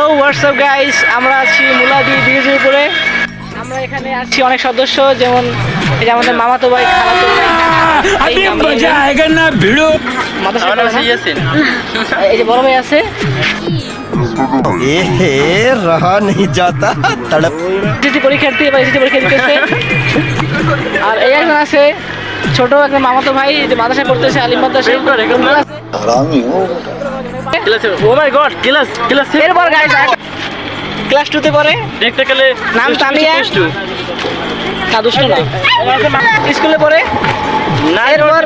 Hello WhatsApp guys, আমরা আছি মুলাদি ব্রিজের উপরে। আমরা এখানে আছি অনেক সদস্য, যেমন এই যে আমাদের মামাতো ভাই, খালাতো ভাই, এই যে বড় ভাই আছে, रहा नहीं जाता तड़प পরীক্ষার্থী এবার এসএসসি পরীক্ষা দিতেছে। আর এই একজন আছে ছোট একটা মামাতো ভাই, যে মাদ্রাসা পড়তেছে, আলিম মাদ্রাসা। এরপর গাইস ক্লাস 2 তে পড়ে, নাম তানিয়া, না দুষ্ট না, স্কুলে পড়ে।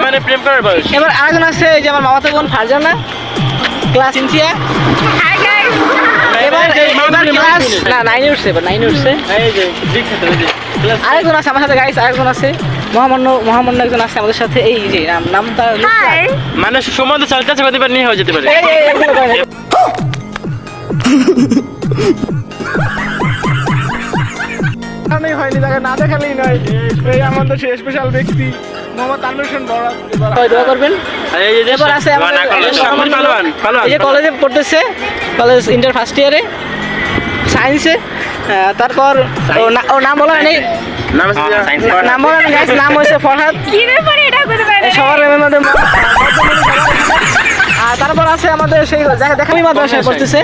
মানে প্রেম করার বয়স। এবার আরেকজন আছে, এই যে আমার মামাতো বোন ফারজানা, ক্লাস ইনসিয়া। এবার ক্লাস না 9 এ উঠছে, এবার 9 এ উঠছে। আরেকজন আছে আমার সাথে গাইস, আরেকজন আছে মহামান্য একজন আছে আমাদের সাথে। এই যে নাম তার মানে সময় তো চলতেছে, কতবার নিয়ে হয়ে যেতে পারে। হয়নি, তাকে না দেখালেই নয়। এই আমাদের স্পেশাল ব্যক্তি মোহাম্মদ তানভীর হোসেন বড়, দোয়া করবেন। এবার আছে এই যে কলেজে পড়তেছে, কলেজ ইন্টার ফার্স্ট ইয়ারে সায়েন্সে। তারপর ওর নাম বলা নেই, নাম বলা নেই গাইস, নাম হয়েছে ফরহাদ। সবার মধ্যে। আর তারপর আছে আমাদের সেই দেখামি মাদ্রাসায় পড়তেছে,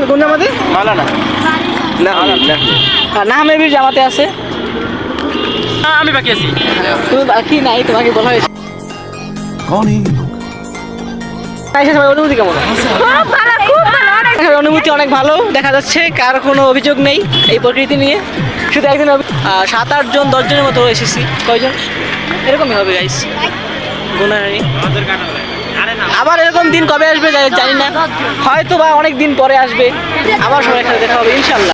কোন আমাদের না মেবির জামাতে আছে। আমি বাকি আছি, তুমি বাকি নাই, তোমাকে বলা হয়েছে। অনুভূতি কেমন? অনুভূতি অনেক ভালো, দেখা যাচ্ছে কার কোনো অভিযোগ নেই এই প্রকৃতি নিয়ে। শুধু একদিন 7-8 জন 10 জনের মতো এসেছি, কয়জন এরকমই হবে গাইস, গোনা নেই। আবার এরকম দিন কবে আসবে জানি না, হয়তো বা অনেক দিন পরে আসবে, আবার সবাই একসাথে দেখা হবে ইনশাল্লাহ।